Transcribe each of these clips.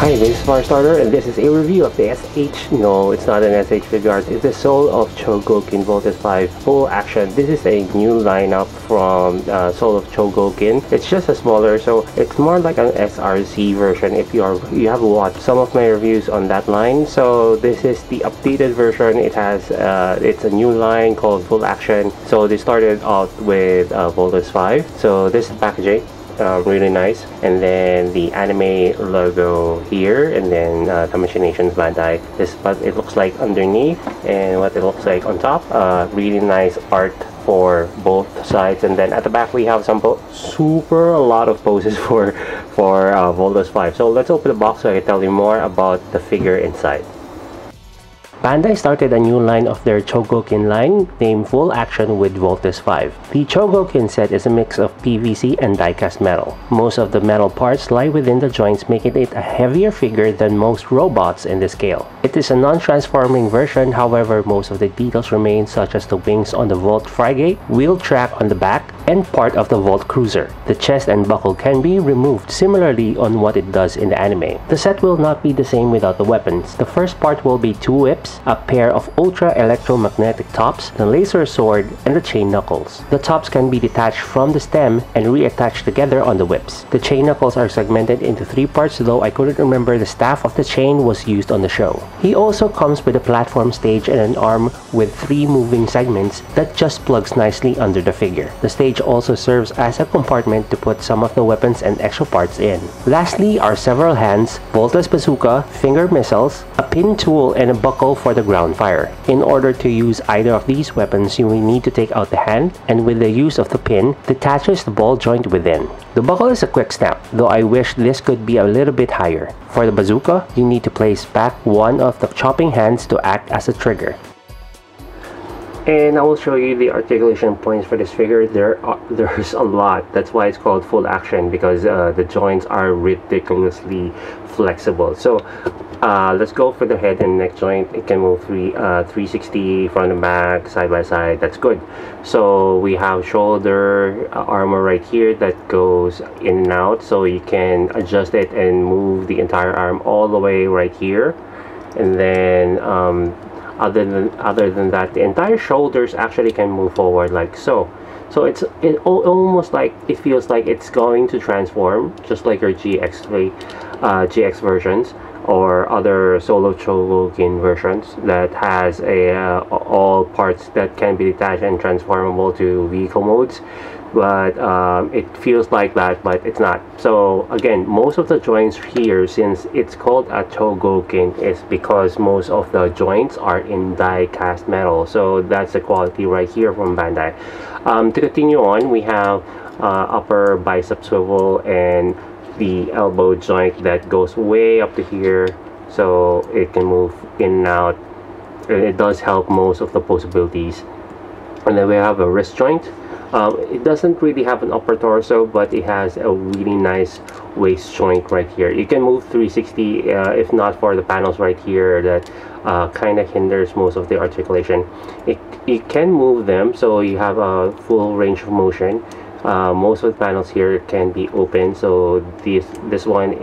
Hi, this is Firestarter, and this is a review of the SH. No, it's not an SH figure. It's the Soul of Chogokin Voltes 5 Full Action. This is a new lineup from Soul of Chogokin. It's just a smaller, so it's more like an SRC version. If you have watched some of my reviews on that line, so this is the updated version. It has it's a new line called Full Action. So they started out with Voltes 5. So this is packaging. Really nice, and then the anime logo here, and then the Machinations Bandai. This is what it looks like underneath and what it looks like on top. Really nice art for both sides, and then at the back we have some a lot of poses for Voltes 5. So let's open the box so I can tell you more about the figure inside. Bandai started a new line of their Chogokin line named Full Action with Voltes 5. The Chogokin set is a mix of PVC and die-cast metal. Most of the metal parts lie within the joints, making it a heavier figure than most robots in the scale. It is a non-transforming version, however most of the details remain, such as the wings on the Volt Frigate, wheel track on the back, and part of the Volt Cruiser. The chest and buckle can be removed similarly on what it does in the anime. The set will not be the same without the weapons. The first part will be 2 whips, a pair of ultra electromagnetic tops, the laser sword, and the chain knuckles. The tops can be detached from the stem and reattached together on the whips. The chain knuckles are segmented into 3 parts, though I couldn't remember the staff of the chain was used on the show. He also comes with a platform stage and an arm with 3 moving segments that just plugs nicely under the figure. The stage also serves as a compartment to put some of the weapons and extra parts in. Lastly are several hands, Voltes bazooka, finger missiles, a pin tool, and a buckle for the ground fire. In order to use either of these weapons, you will need to take out the hand, and with the use of the pin, detaches the ball joint within. The buckle is a quick snap, though I wish this could be a little bit higher. For the bazooka, you need to place back one of the chopping hands to act as a trigger. And I will show you the articulation points for this figure. There's a lot. That's why it's called Full Action, because the joints are ridiculously flexible. So let's go for the head and neck joint. It can move 360 front and back, side by side. That's good. So we have shoulder armor right here that goes in and out, so you can adjust it and move the entire arm all the way right here. And then other than that, the entire shoulders actually can move forward like so. So it almost like it feels like it's going to transform, just like your GX versions or other Solo Chogokin versions that has all parts that can be detached and transformable to vehicle modes. But it feels like that, but it's not. So again, most of the joints here, since it's called a Chogokin, is because most of the joints are in die-cast metal. So that's the quality right here from Bandai. To continue on, we have upper bicep swivel and the elbow joint that goes way up to here, so it can move in and out. It does help most of the possibilities. And then we have a wrist joint. It doesn't really have an upper torso, but it has a really nice waist joint right here. You can move 360 if not for the panels right here that kind of hinders most of the articulation. You can move them, so you have a full range of motion. Most of the panels here can be open, so this one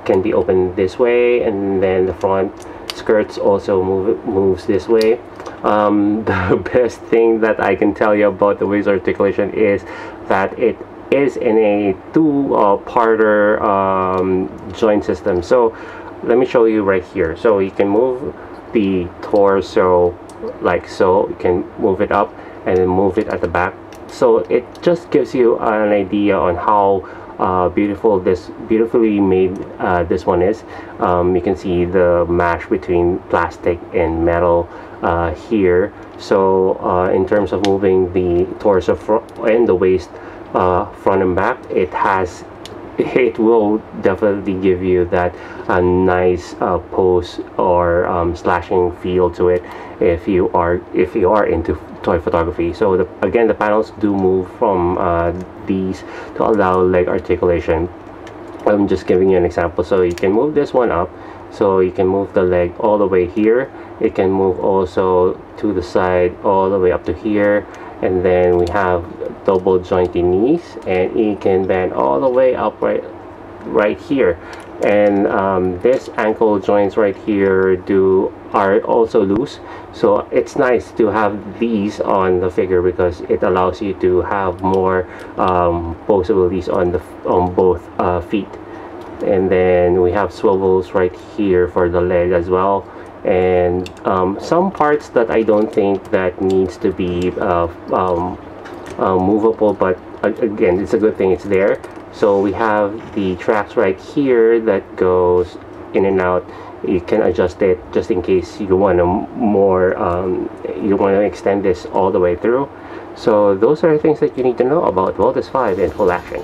can be open this way, and then the front skirts also moves this way. The best thing that I can tell you about the waist articulation is that it is in a 2-parter joint system. So let me show you right here. So you can move the torso like so. You can move it up and then move it at the back. So it just gives you an idea on how beautifully made this one is. You can see the mash between plastic and metal here. So in terms of moving the torso and the waist front and back, it will definitely give you that nice pose or slashing feel to it if you are into toy photography. So again, the panels do move from these to allow leg articulation. I'm just giving you an example. So you can move this one up, so you can move the leg all the way here. It can move also to the side all the way up to here, and then we have double jointed knees, and you can bend all the way up right here. And this ankle joints right here are also loose, so it's nice to have these on the figure because it allows you to have more possibilities on both feet. And then we have swivels right here for the leg as well, and some parts that I don't think that needs to be movable, but again, it's a good thing it's there. So we have the tracks right here that goes in and out. You can adjust it just in case you want to you want to extend this all the way through. So those are things that you need to know about Voltes 5 in full action.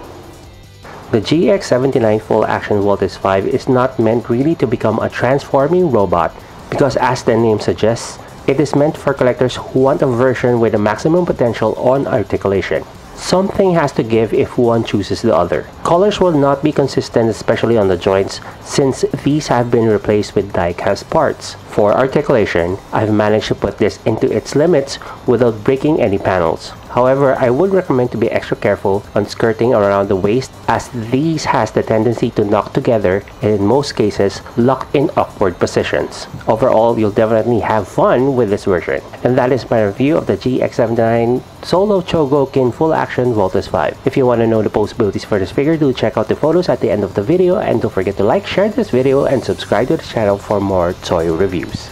The GX-79 full action Voltes 5 is not meant really to become a transforming robot because, as the name suggests, it is meant for collectors who want a version with the maximum potential on articulation. Something has to give if one chooses the other. Colors will not be consistent, especially on the joints, since these have been replaced with die-cast parts. For articulation, I've managed to put this into its limits without breaking any panels. However, I would recommend to be extra careful on skirting around the waist, as these has the tendency to knock together and in most cases lock in awkward positions. Overall, you'll definitely have fun with this version. And that is my review of the GX-79 Solo Chogokin Full Action Voltes 5. If you want to know the possibilities for this figure, do check out the photos at the end of the video, and don't forget to like, share this video, and subscribe to the channel for more toy reviews.